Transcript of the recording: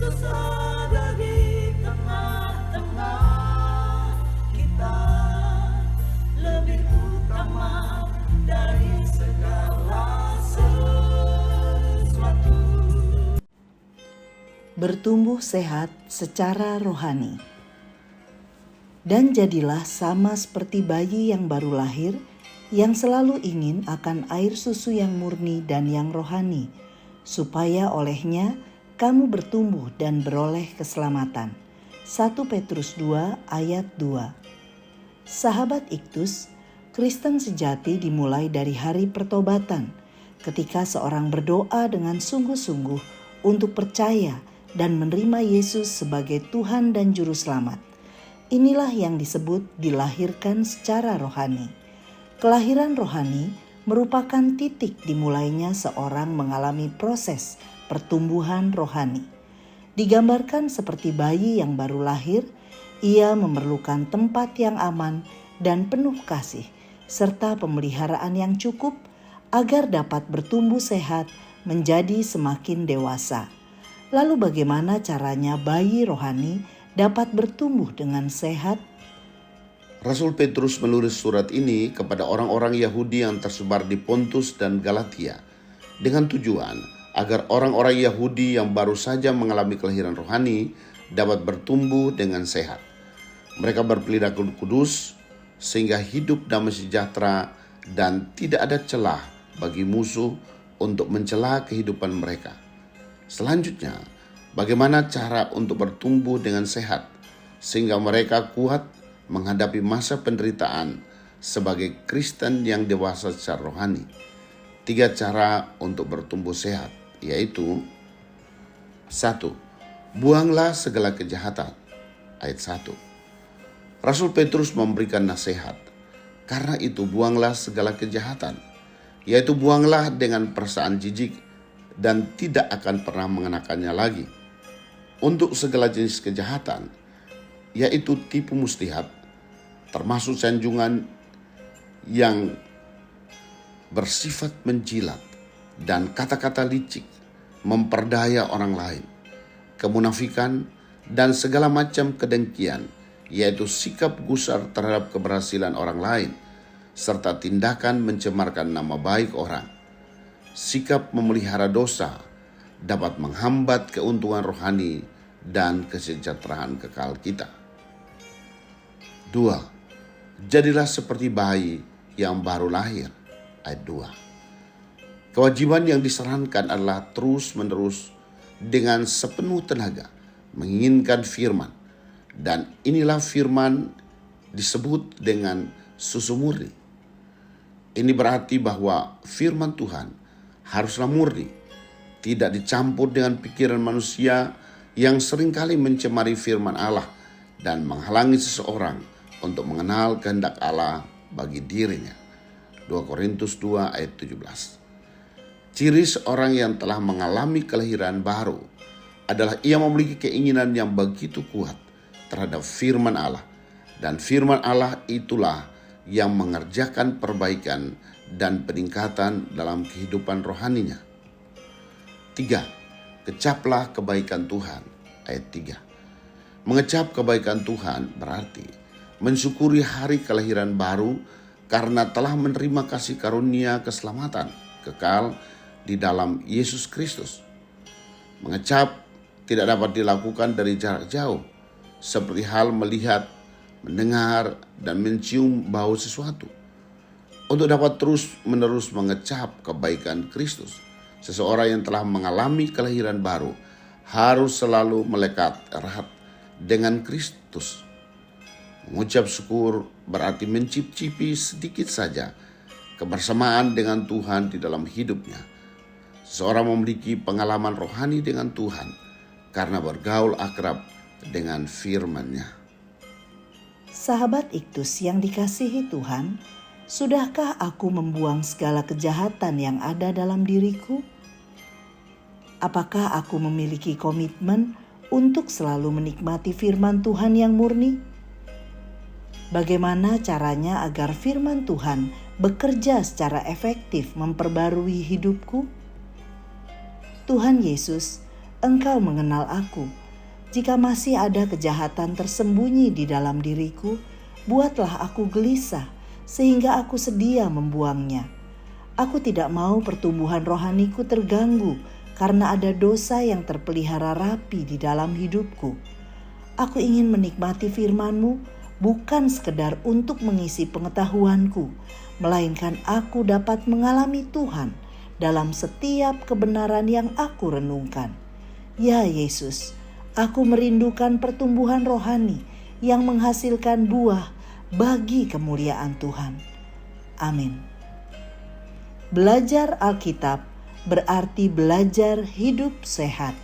Kristus ada di tengah-tengah kita, lebih utama dari segala sesuatu. Bertumbuh sehat secara rohani. Dan jadilah sama seperti bayi yang baru lahir, yang selalu ingin akan air susu yang murni dan yang rohani, supaya olehnya kamu bertumbuh dan beroleh keselamatan. 1 Petrus 2 ayat 2. Sahabat Iktus, Kristen sejati dimulai dari hari pertobatan, ketika seorang berdoa dengan sungguh-sungguh untuk percaya dan menerima Yesus sebagai Tuhan dan Juru Selamat. Inilah yang disebut dilahirkan secara rohani. Kelahiran rohani merupakan titik dimulainya seorang mengalami proses pertumbuhan rohani. Digambarkan seperti bayi yang baru lahir, ia memerlukan tempat yang aman dan penuh kasih, serta pemeliharaan yang cukup agar dapat bertumbuh sehat menjadi semakin dewasa. Lalu bagaimana caranya bayi rohani dapat bertumbuh dengan sehat? Rasul Petrus menulis surat ini kepada orang-orang Yahudi yang tersebar di Pontus dan Galatia dengan tujuan agar orang-orang Yahudi yang baru saja mengalami kelahiran rohani dapat bertumbuh dengan sehat. Mereka berperilaku kudus sehingga hidup damai sejahtera dan tidak ada celah bagi musuh untuk mencela kehidupan mereka. Selanjutnya, bagaimana cara untuk bertumbuh dengan sehat sehingga mereka kuat menghadapi masa penderitaan sebagai Kristen yang dewasa secara rohani. 3 cara untuk bertumbuh sehat, yaitu 1. Buanglah segala kejahatan. Ayat 1. Rasul Petrus memberikan nasihat. Karena itu buanglah segala kejahatan, yaitu buanglah dengan perasaan jijik dan tidak akan pernah mengenakannya lagi. Untuk segala jenis kejahatan, yaitu tipu muslihat, termasuk sanjungan yang bersifat menjilat dan kata-kata licik, memperdaya orang lain, kemunafikan, dan segala macam kedengkian, yaitu sikap gusar terhadap keberhasilan orang lain, serta tindakan mencemarkan nama baik orang. Sikap memelihara dosa dapat menghambat keuntungan rohani dan kesejahteraan kekal kita. 2. Jadilah seperti bayi yang baru lahir. Ayat 2. Kewajiban yang disarankan adalah terus-menerus dengan sepenuh tenaga menginginkan firman. Dan inilah firman disebut dengan susu murni. Ini berarti bahwa firman Tuhan haruslah murni, tidak dicampur dengan pikiran manusia yang seringkali mencemari firman Allah dan menghalangi seseorang untuk mengenal kehendak Allah bagi dirinya. 2 Korintus 2 ayat 17. Ciri seorang yang telah mengalami kelahiran baru adalah ia memiliki keinginan yang begitu kuat terhadap firman Allah. Dan firman Allah itulah yang mengerjakan perbaikan dan peningkatan dalam kehidupan rohaninya. 3. Kecaplah kebaikan Tuhan. Ayat 3. Mengecap kebaikan Tuhan berarti mensyukuri hari kelahiran baru karena telah menerima kasih karunia keselamatan kekal di dalam Yesus Kristus. Mengecap tidak dapat dilakukan dari jarak jauh, seperti hal melihat, mendengar, dan mencium bau sesuatu. Untuk dapat terus-menerus mengecap kebaikan Kristus, seseorang yang telah mengalami kelahiran baru harus selalu melekat erat dengan Kristus. Mengucap syukur berarti mencicipi sedikit saja kebersamaan dengan Tuhan di dalam hidupnya. Seseorang memiliki pengalaman rohani dengan Tuhan karena bergaul akrab dengan firman-Nya. Sahabat Iktus yang dikasihi Tuhan, sudahkah aku membuang segala kejahatan yang ada dalam diriku? Apakah aku memiliki komitmen untuk selalu menikmati firman Tuhan yang murni? Bagaimana caranya agar firman Tuhan bekerja secara efektif memperbarui hidupku? Tuhan Yesus Engkau mengenal aku. Jika masih ada kejahatan tersembunyi di dalam diriku, buatlah aku gelisah sehingga aku sedia membuangnya. Aku tidak mau pertumbuhan rohaniku terganggu karena ada dosa yang terpelihara rapi di dalam hidupku. Aku ingin menikmati firman-Mu bukan sekedar untuk mengisi pengetahuanku, melainkan aku dapat mengalami Tuhan dalam setiap kebenaran yang aku renungkan. Ya Yesus, aku merindukan pertumbuhan rohani yang menghasilkan buah bagi kemuliaan Tuhan. Amin. Belajar Alkitab berarti belajar hidup sehat.